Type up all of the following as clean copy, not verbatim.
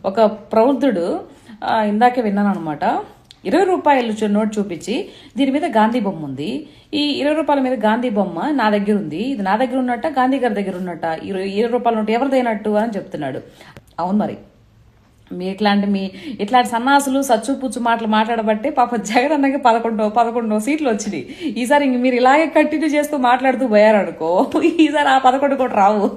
ఒక ప్రౌద్ధుడు ఇందాకే విన్నాను అనమాట. 20 రూపాయలు నోట్ చూపించి దీని మీద గాంధీ బొమ్మ ఉంది. ఈ 20 రూపాయల మీద గాంధీ బొమ్మ నా దగ్గర ఉంది, ఇది నా దగ్గర ఉన్నట్ట గాంధీ గారి దగ్గర ఉన్నట్ట, 20 రూపాయల నోట్ ఎవరిదైనట్టు అని చెప్తున్నాడు. అవును మరి, ఇట్లాంటి సన్నాసులు సచ్చుపుచ్చు మాటలు మాట్లాడబట్టే పాప జగన్ అన్నకి 11 సీట్లు వచ్చినాయి. ఈసారి ఇంక మీరు ఇలాగే కంటిన్యూ చేస్తూ మాట్లాడుతూ పోయారనుకో, ఈసారి ఆ 11 కూడా రావు.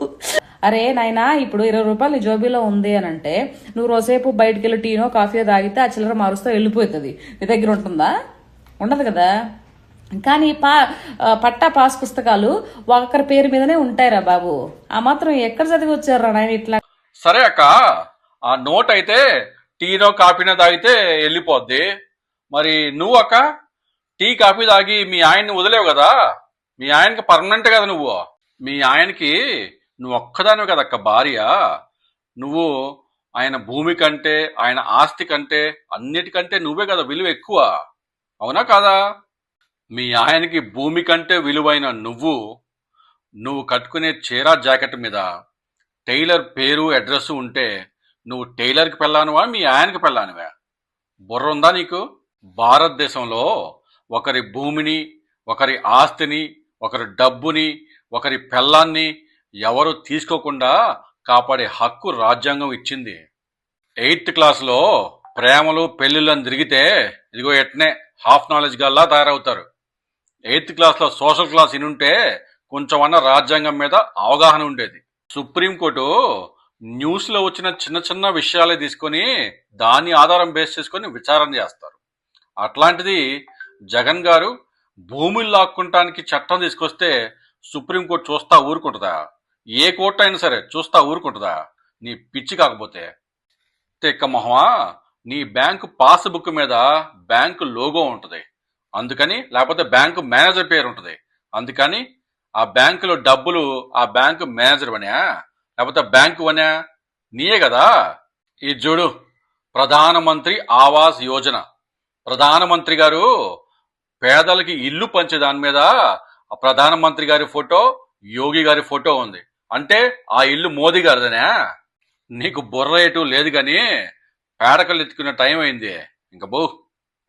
అరే నాయనా, ఇప్పుడు 20 రూపాయలు నీ జోబీలో ఉంది అని అంటే నువ్వు రోజేపు బయటకు వెళ్ళి టీనో కాఫీయో తాగితే ఆ చిల్లర మారుస్తూ వెళ్ళిపోతుంది. నీ దగ్గర ఉంటుందా? ఉండదు కదా. కానీ పట్టా పాస్ పుస్తకాలు ఒకరి పేరు మీదనే ఉంటాయిరా బాబు. ఆ మాత్రం ఎక్కడ చదివి వచ్చారా నాయన ఇట్లా? సరే అక్క, ఆ నోట్ అయితే టీనో కాఫీనో తాగితే వెళ్ళిపోద్ది. మరి నువ్వు అక్క టీ కాఫీ తాగి మీ ఆయన్ని వదిలేవు కదా, మీ ఆయనకి పర్మనెంట్ కదా నువ్వు. మీ ఆయనకి నువ్వు ఒక్కదానివే కదక్క భార్య. నువ్వు ఆయన భూమి కంటే ఆయన ఆస్తి కంటే అన్నిటికంటే నువ్వే కదా విలువ ఎక్కువ, అవునా కాదా? మీ ఆయనకి భూమి కంటే విలువైన నువ్వు కట్టుకునే చీర జాకెట్ మీద టైలర్ పేరు అడ్రస్ ఉంటే నువ్వు టైలర్కి పెళ్ళానువా మీ ఆయనకి పెళ్ళానువా? బుర్ర ఉందా నీకు? భారతదేశంలో ఒకరి భూమిని, ఒకరి ఆస్తిని, ఒకరి డబ్బుని, ఒకరి పెళ్ళాన్ని ఎవరు తీసుకోకుండా కాపాడే హక్కు రాజ్యాంగం ఇచ్చింది. 8th క్లాస్లో ప్రేమలు పెళ్లిళ్ళని తిరిగితే ఇదిగో ఎట్నే హాఫ్ నాలెడ్జ్ గల్లా తయారవుతారు. 8th క్లాస్లో సోషల్ క్లాస్ ఇనుంటే కొంచెమన్నా రాజ్యాంగం మీద అవగాహన ఉండేది. సుప్రీంకోర్టు న్యూస్లో వచ్చిన చిన్న చిన్న విషయాలే తీసుకొని దాన్ని ఆధారం బేస్ చేసుకొని విచారణ చేస్తారు. అట్లాంటిది జగన్ గారు భూములు లాక్కుంటానికి చట్టం తీసుకొస్తే సుప్రీంకోర్టు చూస్తా ఊరుకుంటుందా? ఏ కోర్టు అయినా సరే చూస్తా ఊరుకుంటుందా? నీ పిచ్చి కాకపోతే తెక్క మొహమా, నీ బ్యాంకు పాస్బుక్ మీద బ్యాంకు లోగో ఉంటుంది అందుకని, లేకపోతే బ్యాంకు మేనేజర్ పేరు ఉంటుంది అందుకని ఆ బ్యాంకులో డబ్బులు ఆ బ్యాంకు మేనేజర్ వనా లేకపోతే బ్యాంకు వనా? నీయే కదా. ఈ చూడు, ప్రధానమంత్రి ఆవాస్ యోజన, ప్రధానమంత్రి గారు పేదలకి ఇల్లు పంచే దాని మీద ఆ ప్రధానమంత్రి గారి ఫోటో, యోగి గారి ఫోటో ఉంది. అంటే ఆ ఇల్లు మోదీ గారిదనే. నీకు బుర్ర ఏటూ లేదు కానీ పేడకలు ఎత్తుకునే టైం అయింది. ఇంకా బో.